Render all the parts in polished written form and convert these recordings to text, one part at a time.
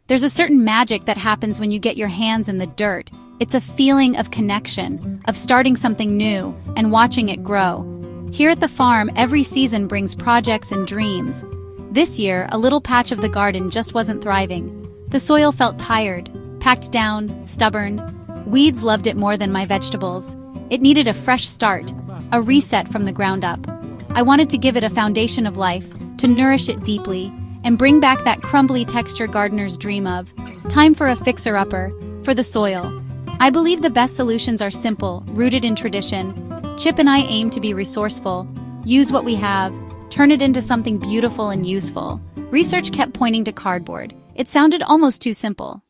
There's a certain magic that happens when you get your hands in the dirt. It's a feeling of connection, of starting something new and watching it grow. Here at the farm, every season brings projects and dreams. This year, a little patch of the garden just wasn't thriving. The soil felt tired, packed down, stubborn. Weeds loved it more than my vegetables. It needed a fresh start, a reset from the ground up. I wanted to give it a foundation of life, to nourish it deeply, and bring back that crumbly texture gardeners dream of. Time for a fixer-upper, for the soil. I believe the best solutions are simple, rooted in tradition. Chip and I aim to be resourceful, use what we have, turn it into something beautiful and useful. Research kept pointing to cardboard. It sounded almost too simple.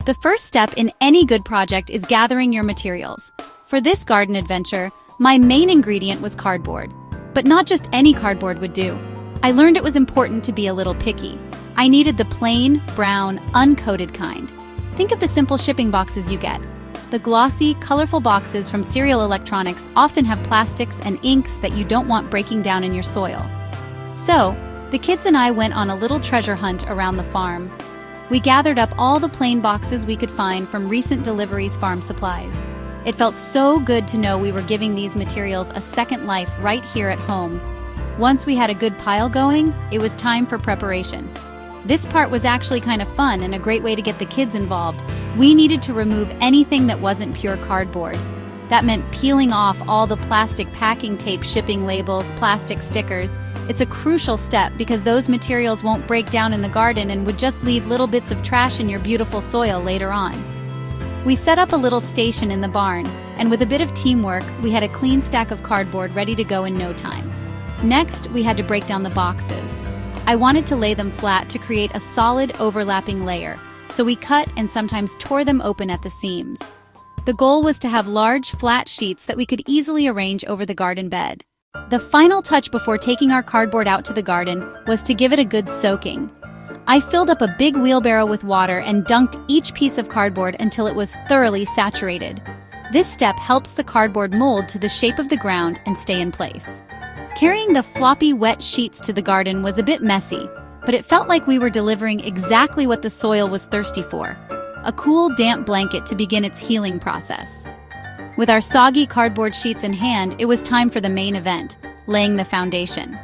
The first step in any good project is gathering your materials. For this garden adventure, my main ingredient was cardboard. But not just any cardboard would do. I learned it was important to be a little picky. I needed the plain, brown, uncoated kind. Think of the simple shipping boxes you get. The glossy, colorful boxes from Cereal Electronics often have plastics and inks that you don't want breaking down in your soil. So, the kids and I went on a little treasure hunt around the farm. We gathered up all the plain boxes we could find from recent deliveries farm supplies. It felt so good to know we were giving these materials a second life right here at home. Once we had a good pile going, it was time for preparation. This part was actually kind of fun and a great way to get the kids involved. We needed to remove anything that wasn't pure cardboard. That meant peeling off all the plastic packing tape, shipping labels, plastic stickers. It's a crucial step because those materials won't break down in the garden and would just leave little bits of trash in your beautiful soil later on. We set up a little station in the barn, and with a bit of teamwork, we had a clean stack of cardboard ready to go in no time. Next, we had to break down the boxes. I wanted to lay them flat to create a solid overlapping layer, so we cut and sometimes tore them open at the seams. The goal was to have large, flat sheets that we could easily arrange over the garden bed. The final touch before taking our cardboard out to the garden was to give it a good soaking. I filled up a big wheelbarrow with water and dunked each piece of cardboard until it was thoroughly saturated. This step helps the cardboard mold to the shape of the ground and stay in place. Carrying the floppy, wet sheets to the garden was a bit messy, but it felt like we were delivering exactly what the soil was thirsty for: a cool, damp blanket to begin its healing process. With our soggy cardboard sheets in hand, it was time for the main event, laying the foundation.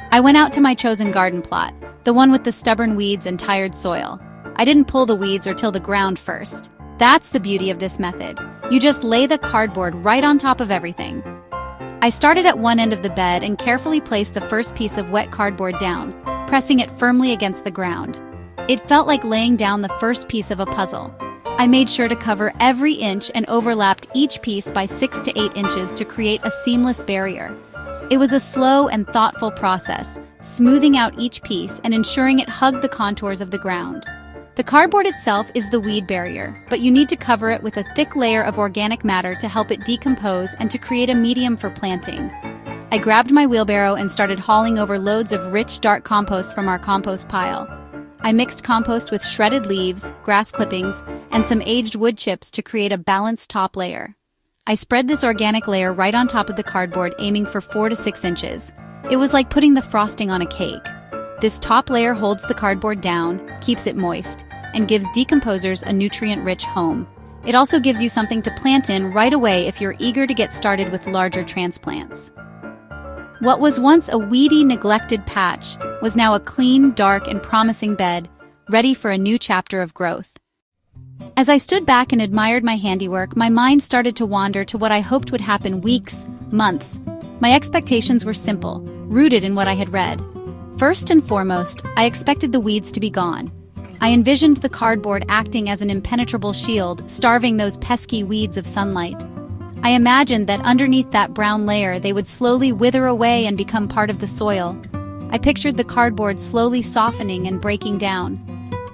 I went out to my chosen garden plot, the one with the stubborn weeds and tired soil. I didn't pull the weeds or till the ground first. That's the beauty of this method. You just lay the cardboard right on top of everything. I started at one end of the bed and carefully placed the first piece of wet cardboard down, pressing it firmly against the ground. It felt like laying down the first piece of a puzzle. I made sure to cover every inch and overlapped each piece by 6 to 8 inches to create a seamless barrier. It was a slow and thoughtful process, smoothing out each piece and ensuring it hugged the contours of the ground. The cardboard itself is the weed barrier, but you need to cover it with a thick layer of organic matter to help it decompose and to create a medium for planting. I grabbed my wheelbarrow and started hauling over loads of rich, dark compost from our compost pile. I mixed compost with shredded leaves, grass clippings, and some aged wood chips to create a balanced top layer. I spread this organic layer right on top of the cardboard, aiming for 4 to 6 inches. It was like putting the frosting on a cake. This top layer holds the cardboard down, keeps it moist, and gives decomposers a nutrient-rich home. It also gives you something to plant in right away if you're eager to get started with larger transplants. What was once a weedy, neglected patch was now a clean, dark, and promising bed, ready for a new chapter of growth. As I stood back and admired my handiwork, my mind started to wander to what I hoped would happen weeks, months. My expectations were simple, rooted in what I had read. First and foremost, I expected the weeds to be gone. I envisioned the cardboard acting as an impenetrable shield, starving those pesky weeds of sunlight. I imagined that underneath that brown layer they would slowly wither away and become part of the soil. I pictured the cardboard slowly softening and breaking down.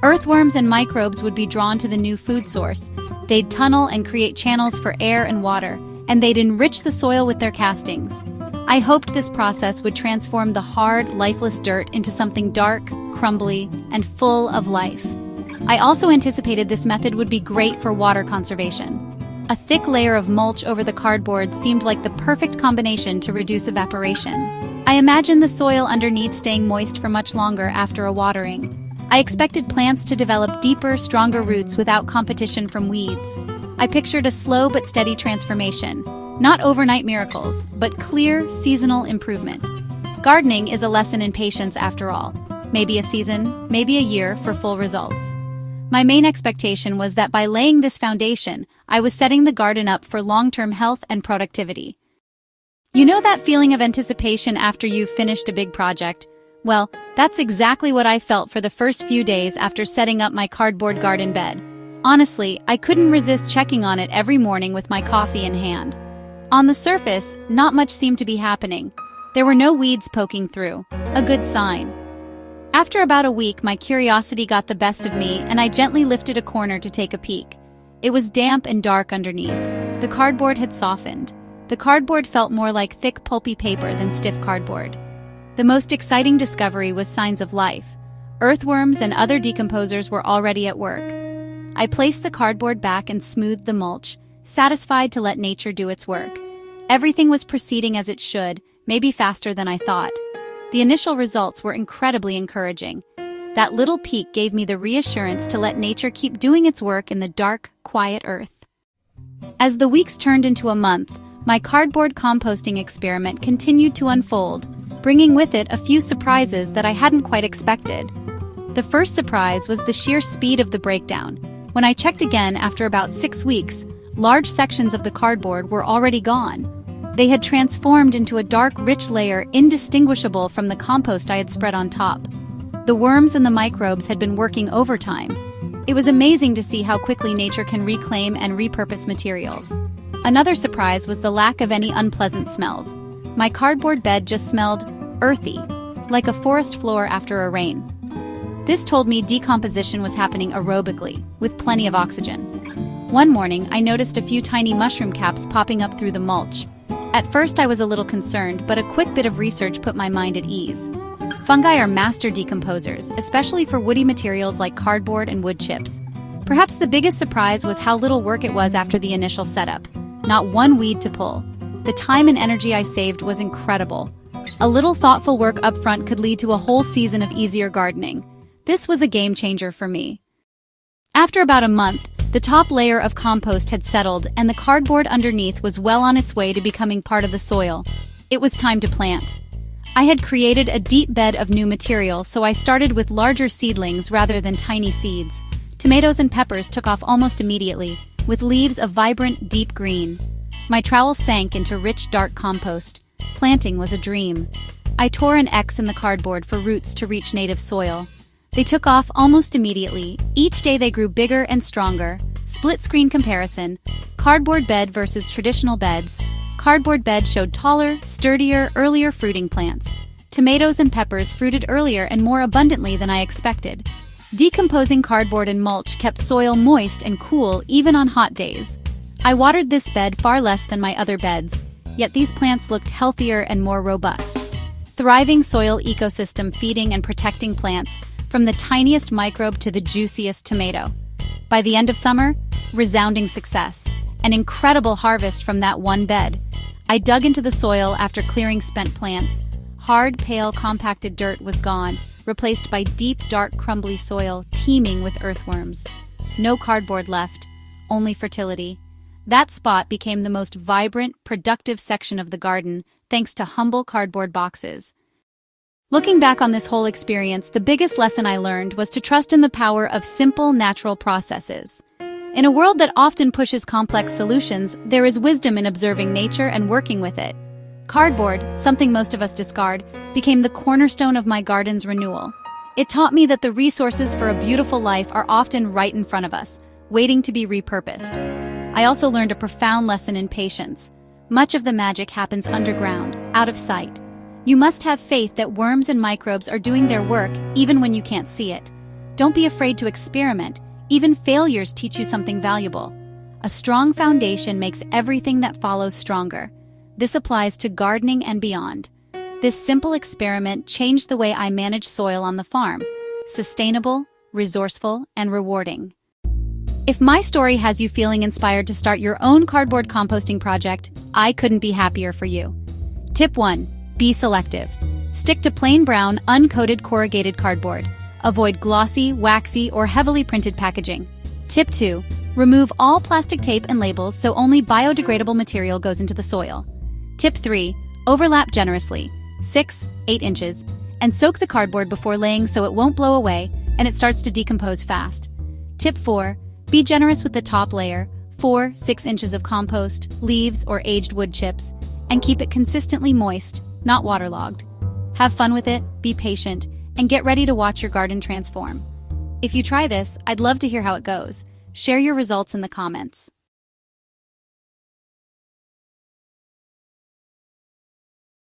Earthworms and microbes would be drawn to the new food source. They'd tunnel and create channels for air and water, and they'd enrich the soil with their castings. I hoped this process would transform the hard, lifeless dirt into something dark, crumbly, and full of life. I also anticipated this method would be great for water conservation. A thick layer of mulch over the cardboard seemed like the perfect combination to reduce evaporation. I imagined the soil underneath staying moist for much longer after a watering. I expected plants to develop deeper, stronger roots without competition from weeds. I pictured a slow but steady transformation, not overnight miracles, but clear, seasonal improvement. Gardening is a lesson in patience after all. Maybe a season, maybe a year for full results. My main expectation was that by laying this foundation, I was setting the garden up for long-term health and productivity. You know that feeling of anticipation after you've finished a big project? Well, that's exactly what I felt for the first few days after setting up my cardboard garden bed. Honestly, I couldn't resist checking on it every morning with my coffee in hand. On the surface, not much seemed to be happening. There were no weeds poking through, a good sign. After about a week, my curiosity got the best of me, and I gently lifted a corner to take a peek. It was damp and dark underneath. The cardboard had softened. The cardboard felt more like thick, pulpy paper than stiff cardboard. The most exciting discovery was signs of life. Earthworms and other decomposers were already at work. I placed the cardboard back and smoothed the mulch, satisfied to let nature do its work. Everything was proceeding as it should, maybe faster than I thought. The initial results were incredibly encouraging. That little peek gave me the reassurance to let nature keep doing its work in the dark, quiet earth. As the weeks turned into a month, my cardboard composting experiment continued to unfold, bringing with it a few surprises that I hadn't quite expected. The first surprise was the sheer speed of the breakdown. When I checked again after about 6 weeks, large sections of the cardboard were already gone. They had transformed into a dark, rich layer indistinguishable from the compost I had spread on top. The worms and the microbes had been working overtime. It was amazing to see how quickly nature can reclaim and repurpose materials. Another surprise was the lack of any unpleasant smells. My cardboard bed just smelled earthy, like a forest floor after a rain. This told me decomposition was happening aerobically, with plenty of oxygen. One morning, I noticed a few tiny mushroom caps popping up through the mulch. At first, I was a little concerned, but a quick bit of research put my mind at ease. Fungi are master decomposers, especially for woody materials like cardboard and wood chips. Perhaps the biggest surprise was how little work it was after the initial setup. Not one weed to pull. The time and energy I saved was incredible. A little thoughtful work up front could lead to a whole season of easier gardening. This was a game changer for me. After about a month, the top layer of compost had settled and the cardboard underneath was well on its way to becoming part of the soil. It was time to plant. I had created a deep bed of new material, so I started with larger seedlings rather than tiny seeds. Tomatoes and peppers took off almost immediately, with leaves of vibrant, deep green. My trowel sank into rich, dark compost. Planting was a dream. I tore an X in the cardboard for roots to reach native soil. They took off almost immediately. Each day they grew bigger and stronger. Split-screen comparison. Cardboard bed versus traditional beds. Cardboard bed showed taller, sturdier, earlier fruiting plants. Tomatoes and peppers fruited earlier and more abundantly than I expected. Decomposing cardboard and mulch kept soil moist and cool even on hot days. I watered this bed far less than my other beds, yet these plants looked healthier and more robust. Thriving soil ecosystem feeding and protecting plants, from the tiniest microbe to the juiciest tomato. By the end of summer, resounding success. An incredible harvest from that one bed. I dug into the soil after clearing spent plants. Hard, pale, compacted dirt was gone, replaced by deep, dark, crumbly soil teeming with earthworms. No cardboard left, only fertility. That spot became the most vibrant, productive section of the garden, thanks to humble cardboard boxes. Looking back on this whole experience, the biggest lesson I learned was to trust in the power of simple, natural processes. In a world that often pushes complex solutions, there is wisdom in observing nature and working with it. Cardboard, something most of us discard, became the cornerstone of my garden's renewal. It taught me that the resources for a beautiful life are often right in front of us, waiting to be repurposed. I also learned a profound lesson in patience. Much of the magic happens underground, out of sight. You must have faith that worms and microbes are doing their work even when you can't see it. Don't be afraid to experiment. Even failures teach you something valuable. A strong foundation makes everything that follows stronger. This applies to gardening and beyond. This simple experiment changed the way I manage soil on the farm. Sustainable, resourceful, and rewarding. If my story has you feeling inspired to start your own cardboard composting project, I couldn't be happier for you. Tip 1. Be selective. Stick to plain brown, uncoated corrugated cardboard. Avoid glossy, waxy, or heavily printed packaging. Tip 2. Remove all plastic tape and labels so only biodegradable material goes into the soil. Tip 3. Overlap generously, 6-8 inches, and soak the cardboard before laying so it won't blow away and it starts to decompose fast. Tip 4. Be generous with the top layer, 4-6 inches of compost, leaves, or aged wood chips, and keep it consistently moist, not waterlogged. Have fun with it, be patient, and get ready to watch your garden transform. If you try this, I'd love to hear how it goes. Share your results in the comments.